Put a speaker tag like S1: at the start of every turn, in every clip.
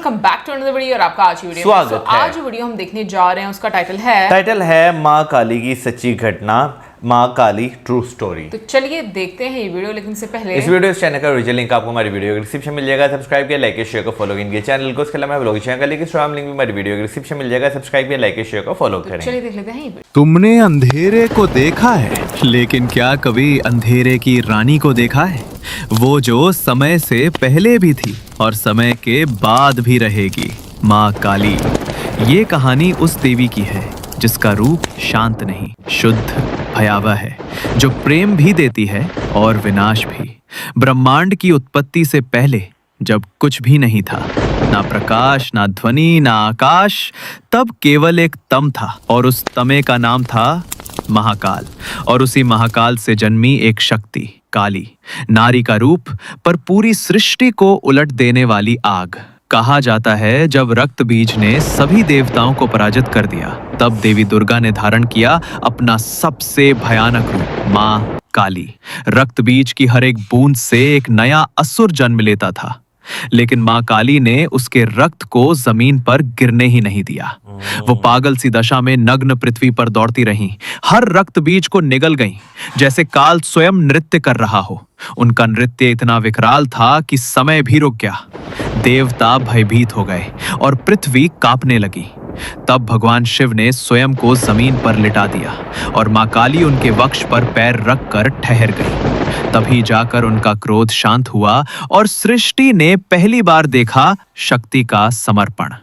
S1: Welcome back to another video और आपका आज की वीडियो
S2: स्वागत है।
S1: आज जो वीडियो हम देखने जा रहे हैं उसका टाइटल है
S2: माँ काली की सच्ची घटना, माँ काली ट्रू स्टोरी।
S1: तो चलिए देखते हैं ये वीडियो, लेकिन इससे पहले
S2: इस वीडियो इस चैनल का ओरिजिनल लिंक आपको हमारी वीडियो के डिस्क्रिप्शन मिल जाएगा। सब्सक्राइब किया, लाइक शेयर को फॉलो इनके चैनल को। इसके अलावा ब्लॉग चैनल का लिंक इंस्टाग्राम लिंक भी हमारी वीडियो के डिस्क्रिप्शन मिल जाएगा। सब्सक्राइब किया, लाइक शेयर को फॉलो करें।
S1: चलिए देख लेते हैं ये वीडियो।
S3: तुमने अंधेरे को देखा है, लेकिन क्या कभी अंधेरे की रानी को देखा है? वो जो समय से पहले भी थी और समय के बाद भी रहेगी, माँ काली। ये कहानी उस देवी की है जिसका रूप शांत नहीं, शुद्ध, भयावह है, जो प्रेम भी देती है और विनाश भी। ब्रह्मांड की उत्पत्ति से पहले, जब कुछ भी नहीं था, ना प्रकाश, ना ध्वनि, ना आकाश, तब केवल एक तम था और उस तमे का नाम था महाकाल। और उसी महाकाल से जन्मी एक शक्ति, काली, नारी का रूप, पर पूरी सृष्टि को उलट देने वाली आग। कहा जाता है जब रक्त बीज ने सभी देवताओं को पराजित कर दिया, तब देवी दुर्गा ने धारण किया अपना सबसे भयानक रूप, माँ काली। रक्त बीज की हर एक बूंद से एक नया असुर जन्म लेता था, लेकिन माँ काली ने उसके रक्त को जमीन पर गिरने ही नहीं दिया। वो पागल सी दशा में नग्न पृथ्वी पर दौड़ती रहीं, हर रक्त बीज को निगल गईं, जैसे काल स्वयं नृत्य कर रहा हो। उनका नृत्य इतना विकराल था कि समय भी रुक गया। देवता भयभीत हो गए और पृथ्वी कांपने लगी। तब भगवान शिव ने स्वयं को जमीन पर लिटा दिया और माँ काली उनके वक्ष पर पैर रखकर ठहर गई। तभी जाकर उनका क्रोध शांत हुआ और सृष्टि ने पहली बार देखा शक्ति का समर्पण।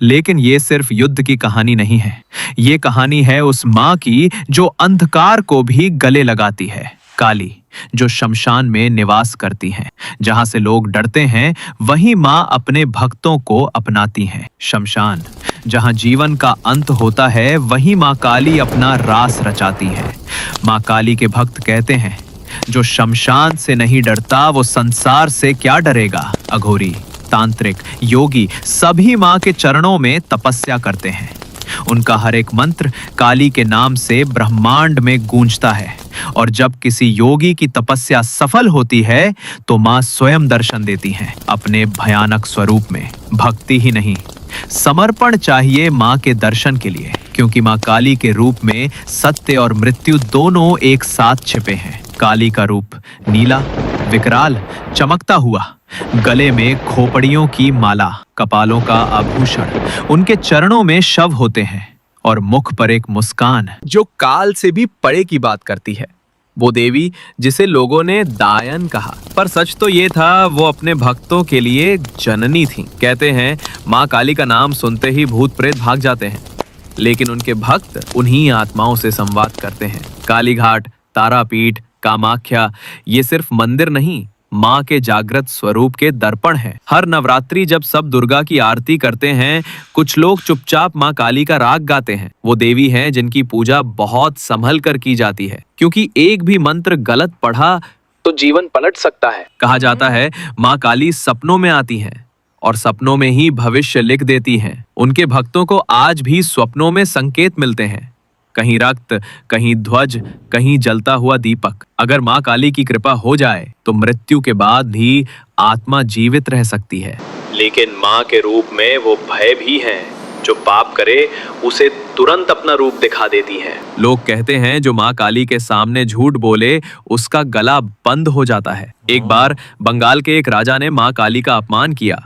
S3: लेकिन ये सिर्फ युद्ध की कहानी नहीं है, ये कहानी है उस माँ की जो अंधकार को भी गले लगाती है, काली, जो शमशान में निवास करती हैं। जहां से लोग डरते हैं, वहीं माँ अपने भक्तों को अपनाती हैं। शमशान, जहां जीवन का अंत होता है, वहीं माँ काली अपना रास रचाती है। माँ काली के भक्त कहते हैं, जो शमशान से नहीं डरता वो संसार से क्या डरेगा। अघोरी, तांत्रिक, योगी सभी माँ के चरणों में तपस्या करते हैं। उनका हर एक मंत्र काली के नाम से ब्रह्मांड में गूंजता है। और जब किसी योगी की तपस्या सफल होती है तो माँ स्वयं दर्शन देती हैं अपने भयानक स्वरूप में। भक्ति ही नहीं, समर्पण चाहिए माँ के दर्शन के लिए, क्योंकि माँ काली के रूप में सत्य और मृत्यु दोनों एक साथ छिपे हैं। काली का रूप नीला, विकराल, चमकता हुआ, गले में खोपड़ियों की माला, कपालों का आभूषण, उनके चरणों में शव होते हैं और मुख पर एक मुस्कान जो काल से भी परे की बात करती है। वो देवी जिसे लोगों ने दायन कहा, पर सच तो ये था वो अपने भक्तों के लिए जननी थी। कहते हैं माँ काली का नाम सुनते ही भूत प्रेत भाग जाते हैं, लेकिन उनके भक्त उन्हीं आत्माओं से संवाद करते हैं। काली घाट, तारापीठ, कामाख्या ये सिर्फ मंदिर नहीं, माँ के जागृत स्वरूप के दर्पण हैं। हर नवरात्रि जब सब दुर्गा की आरती करते हैं, कुछ लोग चुपचाप माँ काली का राग गाते हैं। वो देवी हैं जिनकी पूजा बहुत संभल कर की जाती है, क्योंकि एक भी मंत्र गलत पढ़ा तो जीवन पलट सकता है। कहा जाता है माँ काली सपनों में आती हैं और सपनों में ही भविष्य लिख देती हैं। उनके भक्तों को आज भी स्वप्नों में संकेत मिलते हैं, कहीं रक्त, कहीं ध्वज, कहीं जलता हुआ दीपक। अगर माँ काली की कृपा हो जाए तो मृत्यु के बाद भी आत्मा जीवित रह सकती है। लेकिन माँ के रूप में वो भय भी है, जो पाप करे उसे तुरंत अपना रूप दिखा देती है। लोग कहते हैं जो माँ काली के सामने झूठ बोले उसका गला बंद हो जाता है। एक बार बंगाल के एक राजा ने माँ काली का अपमान किया।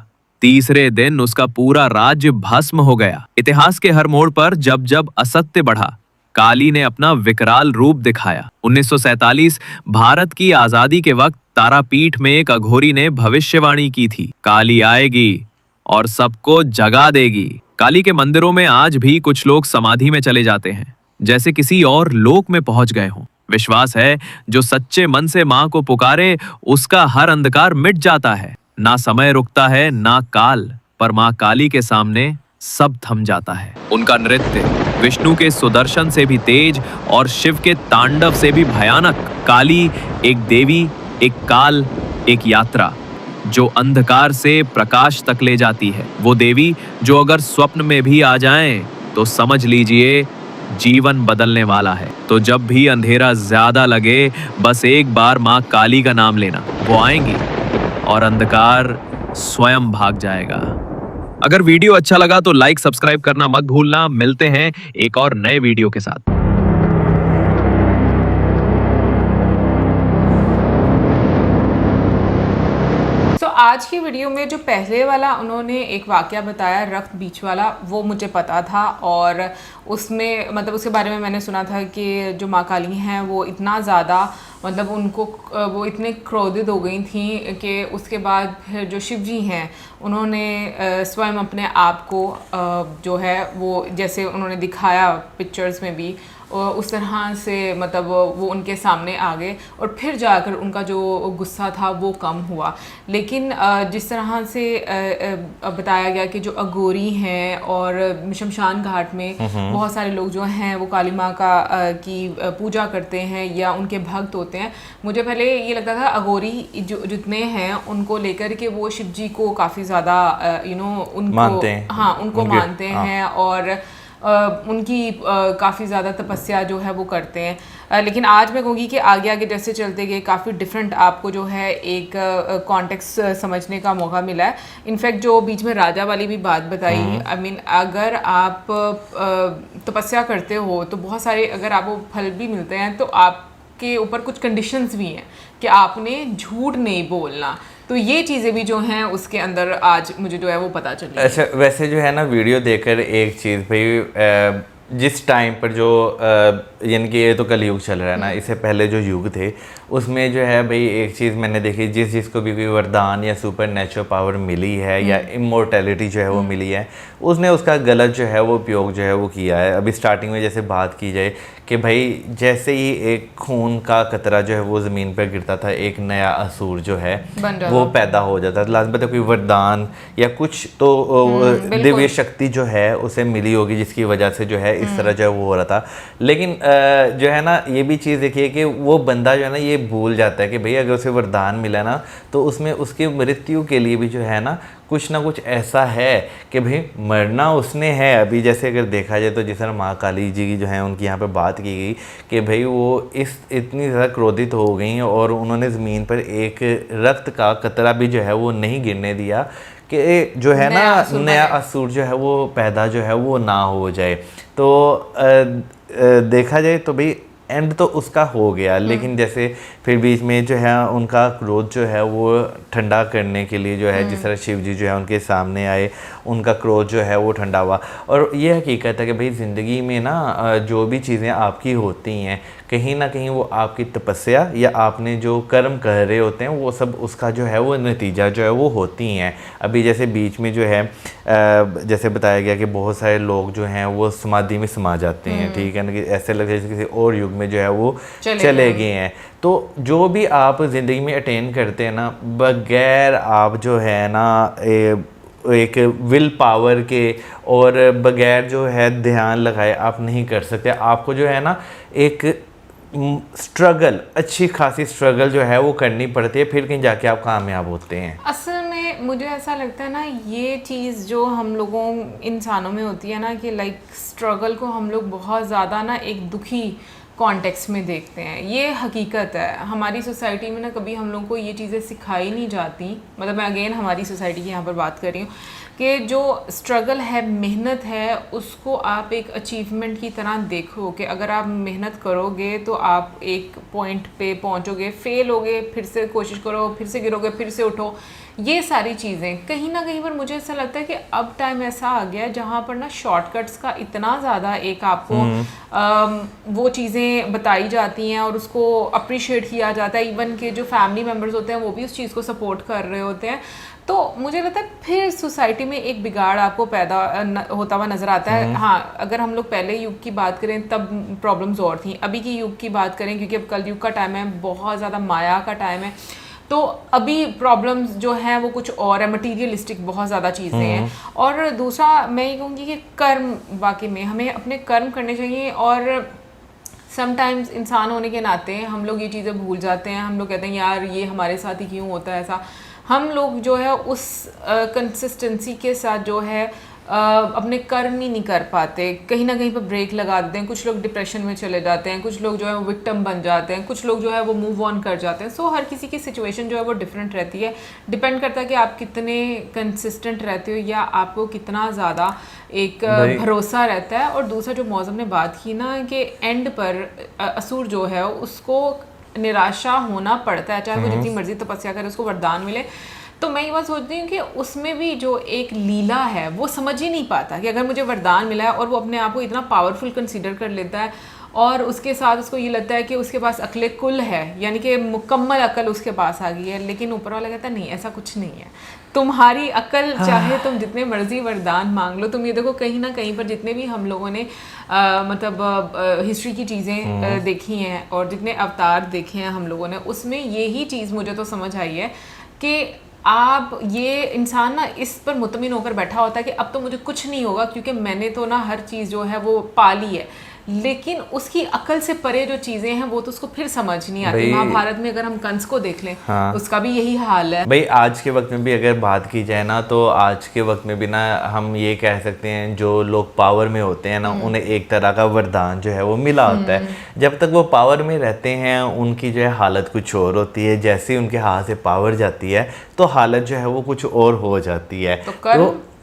S3: तीसरे दिन उसका पूरा राज्य भस्म हो गया। इतिहास के हर मोड़ पर जब जब असत्य बढ़ा, काली ने अपना विकराल रूप दिखाया। 1947 भारत की आजादी के वक्त तारापीठ में एक अघोरी ने भविष्यवाणी की थी, काली आएगी और सबको जगा देगी। काली के मंदिरों में आज भी कुछ लोग समाधि में चले जाते हैं, जैसे किसी और लोक में पहुंच गए हों। विश्वास है जो सच्चे मन से माँ को पुकारे उसका हर अंधकार मिट जाता है। ना समय रुकता है ना काल, पर माँ काली के सामने सब थम जाता है। उनका नृत्य विष्णु के सुदर्शन से भी तेज और शिव के तांडव से भी भयानक। काली एक देवी, एक काल, एक यात्रा जो अंधकार से प्रकाश तक ले जाती है। वो देवी जो अगर स्वप्न में भी आ जाएं तो समझ लीजिए जीवन बदलने वाला है। तो जब भी अंधेरा ज्यादा लगे, बस एक बार माँ काली का नाम लेना, वो आएंगी और अंधकार स्वयं भाग जाएगा। अगर वीडियो अच्छा लगा तो लाइक सब्सक्राइब करना मत भूलना। मिलते हैं एक और नए वीडियो के साथ।
S1: तो आज की वीडियो में जो पहले वाला उन्होंने एक वाकया बताया रक्त बीच वाला, वो मुझे पता था और उसमें मतलब उसके बारे में मैंने सुना था कि जो माँ काली हैं वो इतना ज़्यादा मतलब उनको वो इतने क्रोधित हो गई थी कि उसके बाद फिर जो शिव जी हैं उन्होंने स्वयं अपने आप को जो है वो जैसे उन्होंने दिखाया पिक्चर्स में भी उस तरह से मतलब वो उनके सामने आ गए और फिर जाकर उनका जो गुस्सा था वो कम हुआ। लेकिन जिस तरह से बताया गया कि जो अघोरी हैं और शमशान घाट में बहुत सारे लोग जो हैं वो काली माँ की पूजा करते हैं या उनके भक्त होते हैं, मुझे पहले ये लगता था अघोरी जो जितने हैं उनको लेकर के वो शिव जी को काफ़ी ज़्यादा उनको
S2: मानते हैं।
S1: हाँ उनको मानते हैं और उनकी काफ़ी ज़्यादा तपस्या जो है वो करते हैं। लेकिन आज मैं कहूँगी कि आगे आगे जैसे चलते गए काफ़ी डिफरेंट आपको जो है एक कॉन्टेक्स्ट समझने का मौका मिला है। इनफैक्ट जो बीच में राजा वाली भी बात बताई, आई मीन अगर आप तपस्या करते हो तो बहुत सारे अगर आपको फल भी मिलते हैं तो आपके ऊपर कुछ कंडीशंस भी हैं कि आपने झूठ नहीं बोलना। तो ये चीज़ें भी जो हैं उसके अंदर आज मुझे जो है वो पता चली।
S2: अच्छा, वैसे जो है ना वीडियो देखकर एक चीज़ भाई, जिस टाइम पर जो यानी कि ये तो कलयुग चल रहा है ना, इससे पहले जो युग थे उसमें जो है भाई एक चीज़ मैंने देखी, जिसको भी कोई वरदान या सुपर नेचुरल पावर मिली है या इमोर्टैलिटी जो है वो मिली है, उसने उसका गलत जो है वो उपयोग जो है वो किया है। अभी स्टार्टिंग में जैसे बात की जाए कि भाई जैसे ही एक खून का कतरा जो है वो ज़मीन पर गिरता था, एक नया असुर जो है वो पैदा हो जाता था। लाजमी कोई वरदान या कुछ तो दिव्य शक्ति जो है उसे मिली होगी जिसकी वजह से जो है इस तरह जो है वो हो रहा था। लेकिन जो है ना ये भी चीज़ देखिए कि वो बंदा जो है ना ये भूल जाता है कि भाई अगर उसे वरदान मिला ना तो उसमें उसकी मृत्यु के लिए भी जो है ना कुछ ना कुछ ऐसा है कि भाई मरना उसने है। अभी जैसे अगर देखा जाए तो जिस तरह माँ काली जी की जो है उनकी यहाँ पे बात की गई कि भाई वो इतनी ज़्यादा क्रोधित हो गई और उन्होंने ज़मीन पर एक रक्त का कतरा भी जो है वो नहीं गिरने दिया कि जो है ना नया असुर जो है वो पैदा जो है वो ना हो जाए। तो देखा जाए तो भाई एंड तो उसका हो गया, लेकिन जैसे फिर बीच में जो है उनका क्रोध जो है वो ठंडा करने के लिए जो है जिस तरह शिव जी जो है उनके सामने आए, उनका क्रोध जो है वो ठंडा हुआ। और ये हकीकत है कि भाई ज़िंदगी में ना जो भी चीज़ें आपकी होती हैं कहीं ना कहीं वो आपकी तपस्या या आपने जो कर्म कर रहे होते हैं वो सब उसका जो है वो नतीजा जो है वो होती हैं। अभी जैसे बीच में जो है जैसे बताया गया कि बहुत सारे लोग जो हैं वो समाधि में समा जाते हैं, ठीक है ना, कि ऐसे लगे जैसे किसी और युग में जो है वो चले गए हैं। तो जो भी आप ज़िंदगी में अटेन करते हैं ना, बगैर आप जो है ना एक विल पावर के और बगैर जो है ध्यान लगाए आप नहीं कर सकते। आपको जो है ना एक स्ट्रगल, अच्छी खासी स्ट्रगल जो है वो करनी पड़ती है, फिर कहीं जाके आप कामयाब होते हैं।
S1: असल में मुझे ऐसा लगता है ना ये चीज़ जो हम लोगों इंसानों में होती है ना कि लाइक स्ट्रगल को हम लोग बहुत ज़्यादा ना एक दुखी कॉन्टेक्स्ट में देखते हैं। ये हकीकत है, हमारी सोसाइटी में ना कभी हम लोगों को ये चीज़ें सिखाई नहीं जाती। मतलब मैं अगेन हमारी सोसाइटी की यहाँ पर बात कर रही हूँ कि जो स्ट्रगल है, मेहनत है, उसको आप एक अचीवमेंट की तरह देखो कि अगर आप मेहनत करोगे तो आप एक पॉइंट पे पहुँचोगे, फेल होगे, फिर से कोशिश करो, फिर से गिरोगे, फिर से उठो। ये सारी चीज़ें कहीं ना कहीं पर मुझे ऐसा लगता है कि अब टाइम ऐसा आ गया जहाँ पर ना शॉर्टकट्स का इतना ज़्यादा एक आपको वो चीज़ें बताई जाती हैं और उसको अप्रिशिएट किया जाता है। इवन के जो फैमिली मेम्बर्स होते हैं वो भी उस चीज़ को सपोर्ट कर रहे होते हैं। तो मुझे लगता है फिर सोसाइटी में एक बिगाड़ आपको पैदा होता हुआ नज़र आता है। हाँ, अगर हम लोग पहले युग की बात करें तब प्रॉब्लम्स और थी, अभी की युग की बात करें क्योंकि अब कल युग का टाइम है, बहुत ज़्यादा माया का टाइम है, तो अभी प्रॉब्लम्स जो हैं वो कुछ और है, मटीरियलिस्टिक बहुत ज़्यादा चीज़ें हैं। और दूसरा मैं ये कहूँगी कि कर्म, वाकई में हमें अपने कर्म करने चाहिए। और समटाइम्स इंसान होने के नाते हम लोग ये चीज़ें भूल जाते हैं। हम लोग कहते हैं यार ये हमारे साथ ही क्यों होता है ऐसा। हम लोग जो है उस कंसिस्टेंसी के साथ जो है अपने कर्म ही नहीं कर पाते, कहीं ना कहीं पर ब्रेक लगा देते हैं, कुछ लोग डिप्रेशन में चले जाते हैं, कुछ लोग जो है वो विक्टिम बन जाते हैं, कुछ लोग जो है वो मूव ऑन कर जाते हैं। सो हर किसी की सिचुएशन जो है वो डिफरेंट रहती है, डिपेंड करता है कि आप कितने कंसिस्टेंट रहते हो या आपको कितना ज़्यादा एक भरोसा रहता है। और दूसरा जो मौसम ने बात की ना कि एंड पर असुर जो है उसको निराशा होना पड़ता है, चाहे वो जितनी मर्जी तपस्या करे उसको वरदान मिले। तो मैं ये बात सोचती हूँ कि उसमें भी जो एक लीला है वो समझ ही नहीं पाता कि अगर मुझे वरदान मिला है और वो अपने आप को इतना पावरफुल कंसीडर कर लेता है और उसके साथ उसको ये लगता है कि उसके पास अक्ल कुल है, यानी कि मुकम्मल अकल उसके पास आ गई है, लेकिन ऊपर वाला कहता है नहीं ऐसा कुछ नहीं है, तुम्हारी अकल चाहे तुम जितने मर्जी वरदान मांग लो। तुम ये देखो कहीं ना कहीं पर जितने भी हम लोगों ने मतलब हिस्ट्री की चीज़ें देखी हैं और जितने अवतार देखे हैं हम लोगों ने, उसमें यही चीज़ मुझे तो समझ आई है कि आप ये इंसान ना इस पर मुतमिन होकर बैठा होता है कि अब तो मुझे कुछ नहीं होगा क्योंकि मैंने तो ना हर चीज़ जो है वो पा ली है, लेकिन उसकी अकल से परे जो चीज़ें हैं वो तो उसको फिर समझ नहीं आती। महाभारत में अगर हम कंस को देख लें, हाँ, उसका भी यही हाल है
S2: भाई। आज के वक्त में भी अगर बात की जाए ना, तो आज के वक्त में भी ना हम ये कह सकते हैं जो लोग पावर में होते हैं ना उन्हें एक तरह का वरदान जो है वो मिला होता है। जब तक वो पावर में रहते हैं उनकी जो है हालत कुछ और होती है, जैसे ही उनके हाथ से पावर जाती है तो हालत जो है वो कुछ और हो जाती है।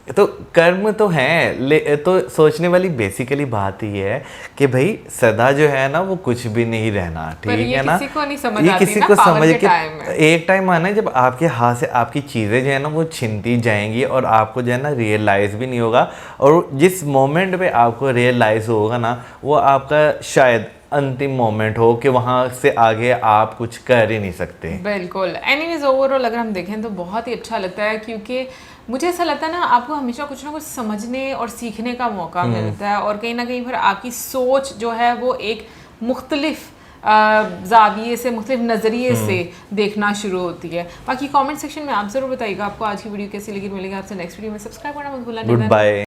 S2: तो कर्म तो हैं, तो सोचने वाली बेसिकली बात ये है कि भाई सदा जो है ना वो कुछ भी नहीं रहना, ठीक है ना।
S1: किसी को नहीं समझ
S2: ये किसी को समझ के
S1: एक
S2: टाइम आना है जब आपके हाथ से आपकी चीज़ें जो है ना वो छिनती जाएंगी और आपको जो है ना रियलाइज़ भी नहीं होगा, और जिस मोमेंट पे आपको रियलाइज़ होगा ना वो आपका शायद अंतिम मोमेंट हो कि वहाँ से आगे आप कुछ कर ही नहीं सकते।
S1: बिल्कुल। एनीवेज ओवरऑल अगर हम देखें तो बहुत ही अच्छा लगता है, क्योंकि मुझे ऐसा लगता है ना आपको हमेशा कुछ ना कुछ समझने और सीखने का मौका मिलता है, और कहीं ना कहीं फिर आपकी सोच जो है वो एक मुख्तलिफ जाविये से, मुख्तलिफ नज़रिए से देखना शुरू होती है। बाकी कमेंट सेक्शन में आप ज़रूर बताइएगा आपको आज की वीडियो कैसी लगी। मिलेंगे आपसे नेक्स्ट वीडियो में। सब्सक्राइब करना मत भूलना।
S2: Good bye.